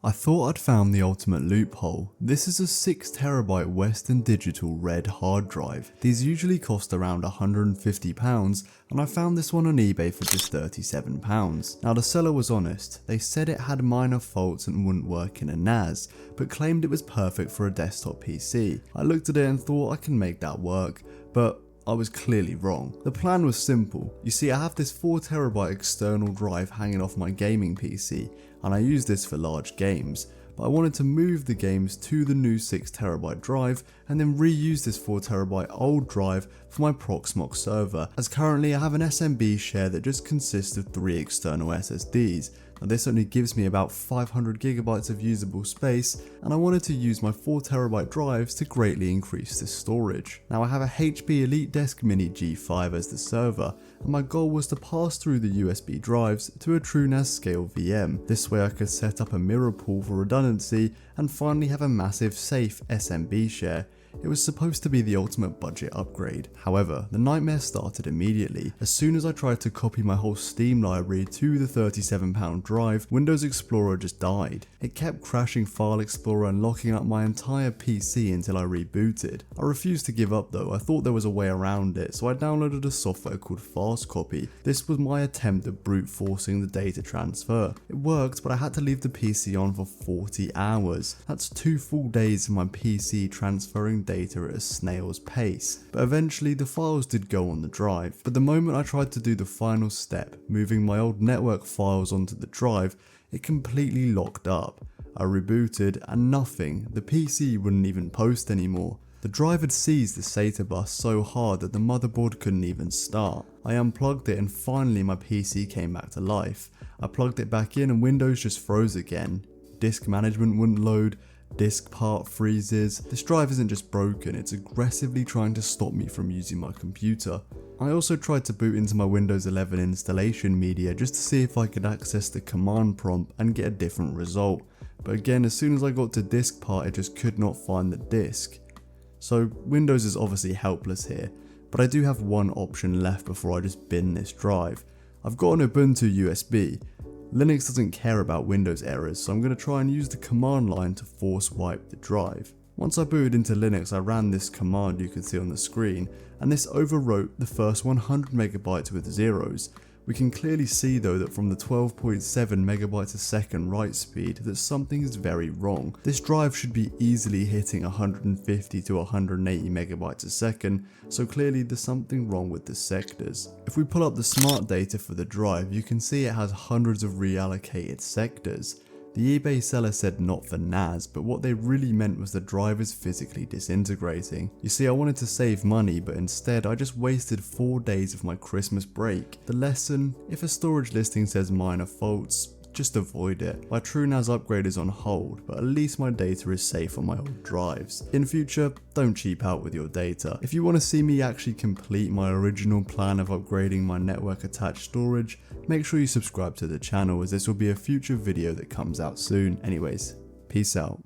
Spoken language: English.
I thought I'd found the ultimate loophole. This is a 6TB Western Digital RAID hard drive. These usually cost around £150 and I found this one on eBay for just £37. Now the seller was honest, they said it had minor faults and wouldn't work in a NAS, but claimed it was perfect for a desktop PC. I looked at it and thought I can make that work, but I was clearly wrong. The plan was simple. You see, I have this 4TB external drive hanging off my gaming PC, and I use this for large games, but I wanted to move the games to the new 6TB drive and then reuse this 4TB old drive for my Proxmox server, as currently I have an SMB share that just consists of 3 external SSDs. Now this only gives me about 500GB of usable space, and I wanted to use my 4TB drives to greatly increase this storage. Now I have a HP EliteDesk Mini G5 as the server, and my goal was to pass through the USB drives to a TrueNAS Scale VM. This way I could set up a mirror pool for redundancy and finally have a massive safe SMB share. It was supposed to be the ultimate budget upgrade. However, the nightmare started immediately. As soon as I tried to copy my whole Steam library to the £37 drive, Windows Explorer just died. It kept crashing File Explorer and locking up my entire PC until I rebooted. I refused to give up though. I thought there was a way around it, so I downloaded a software called Fast Copy. This was my attempt at brute forcing the data transfer. It worked, but I had to leave the PC on for 40 hours. That's 2 full days of my PC transferring data at a snail's pace, but eventually the files did go on the drive. But the moment I tried to do the final step, moving my old network files onto the drive, it completely locked up. I rebooted and nothing, the PC wouldn't even post anymore. The drive had seized the SATA bus so hard that the motherboard couldn't even start. I unplugged it and finally my PC came back to life. I plugged it back in and Windows just froze again. Disk management wouldn't load. Disk part freezes. This drive isn't just broken, it's aggressively trying to stop me from using my computer. I also tried to boot into my Windows 11 installation media just to see if I could access the command prompt and get a different result. But again, as soon as I got to disk part, it just could not find the disk. So Windows is obviously helpless here, but I do have one option left before I just bin this drive. I've got an Ubuntu USB. Linux doesn't care about Windows errors, so I'm going to try and use the command line to force wipe the drive. Once I booted into Linux, I ran this command you can see on the screen, and this overwrote the first 100 megabytes with zeros. We can clearly see though that from the 12.7 megabytes a second write speed that something is very wrong. This drive should be easily hitting 150 to 180 megabytes a second, so clearly there's something wrong with the sectors. If we pull up the smart data for the drive, you can see it has hundreds of reallocated sectors. The eBay seller said not for NAS, but what they really meant was the drive is physically disintegrating. You see, I wanted to save money, but instead I just wasted 4 days of my Christmas break. The lesson: if a storage listing says minor faults, just avoid it. My TrueNAS upgrade is on hold, but at least my data is safe on my old drives. In future, don't cheap out with your data. If you want to see me actually complete my original plan of upgrading my network attached storage, make sure you subscribe to the channel, as this will be a future video that comes out soon. Anyways, peace out.